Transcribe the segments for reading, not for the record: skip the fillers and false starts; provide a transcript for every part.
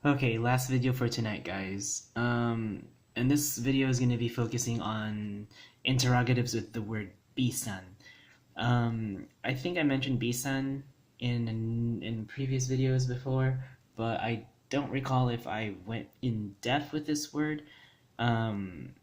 Okay, last video for tonight, guys. And this video is going to be focusing on interrogatives with the word Bisan. I think I mentioned Bisan in previous videos before, but I don't recall if I went in depth with this word. Um,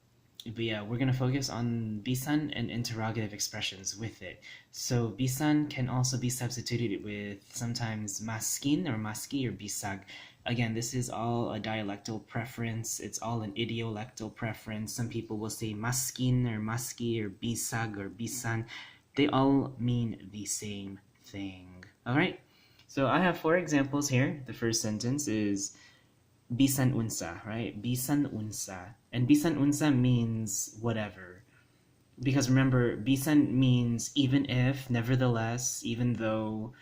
but yeah, we're gonna focus on bisan and interrogative expressions with it. So bisan can also be substituted with sometimes maskin or maski or bisag. Again, this is all a dialectal preference. It's all an idiolectal preference. Some people will say maskin or maski or bisag or bisan. They all mean the same thing. All right. So I have four examples here. The first sentence is Bisan unsa, right? Bisan unsa. And bisan unsa means whatever. Because remember, bisan means even if, nevertheless, even though,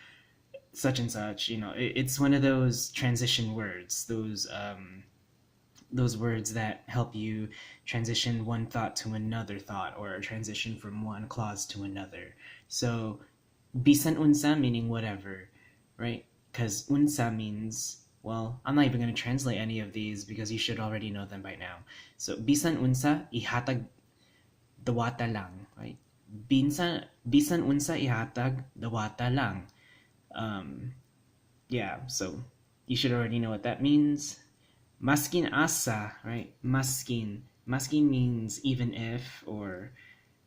such and such, it's one of those transition words, those words that help you transition one thought to another thought or transition from one clause to another. So bisan unsa meaning whatever, right? Because unsa means, well, I'm not even going to translate any of these because you should already know them by now. So bisan unsa ihatag dawata lang, right? Bisan unsa ihatag dawata lang. Yeah, so you should already know what that means. Maskin asa, right? Maskin means even if, or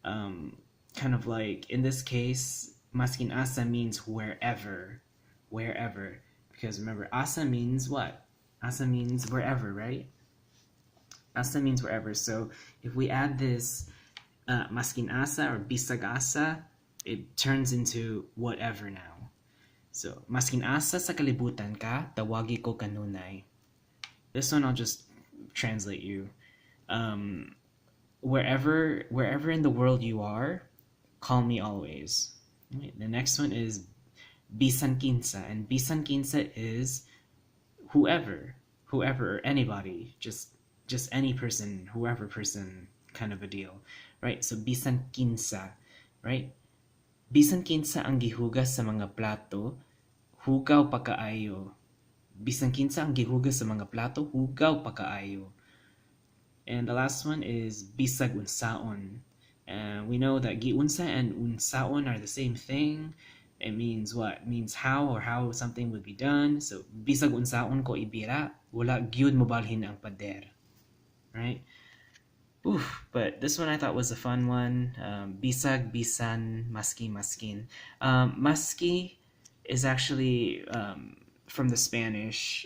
kind of like in this case, maskin asa means wherever. Because remember, asa means what? Asa means wherever, right? Asa means wherever. So if we add this maskin asa or bisag asa, it turns into whatever now. So maskin asa sa kalibutan ka, tawagi ko kanunay. This one I'll just translate you. Wherever in the world you are, call me always. Right? The next one is Bisan Ginza, and Bisan Ginza is whoever or anybody, just any person, whoever person, kind of a deal, right? So Bisan Ginza, right? Bisan Kinsa ang gihugas sa mga plato, hugaw pa kaayo. Bisan kinsa ang gihugas sa mga plato, hugaw pa kaayo. And the last one is bisag unsaon. We know that giunsa and unsaon are the same thing. It means what? It means how or how something would be done. So bisag unsaon ko ibira, wala gyud mobalhin ang pader. Right? Oof, but this one I thought was a fun one. Bisag, bisan, maski, maskin. Maski is actually from the Spanish.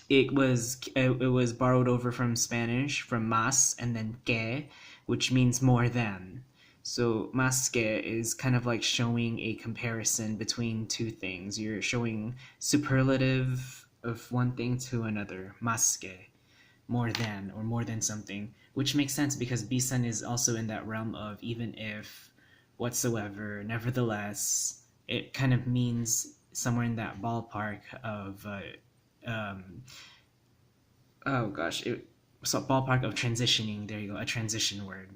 It was borrowed over from Spanish, from mas and then que, which means more than. So masque is kind of like showing a comparison between two things. You're showing superlative of one thing to another. Masque, more than, or more than something, which makes sense because bisan is also in that realm of even if, whatsoever, nevertheless. It kind of means somewhere in that ballpark of oh gosh, so ballpark of transitioning. There you go, a transition word.